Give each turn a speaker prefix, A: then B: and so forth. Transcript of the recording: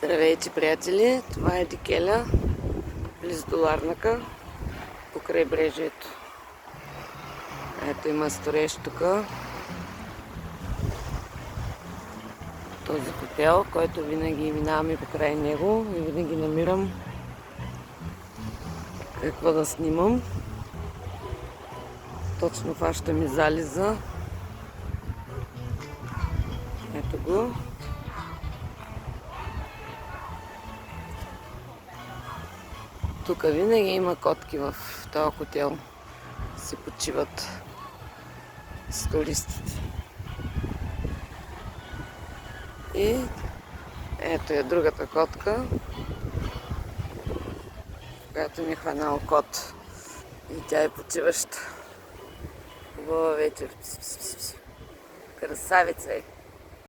A: Здравейте, приятели! Това е Дикеля, близо до Ларнака, по крайбрежието. Ето има строеж тук. Този хотел, който винаги минаваме покрай него и винаги намирам какво да снимам. Точно фащам и залеза. Ето го. Тук винаги има котки в този хотел. Си почиват с туристите. И ето е другата котка, която ми е хванал кот. И тя е почиваща. Хубава вечер. Красавица е.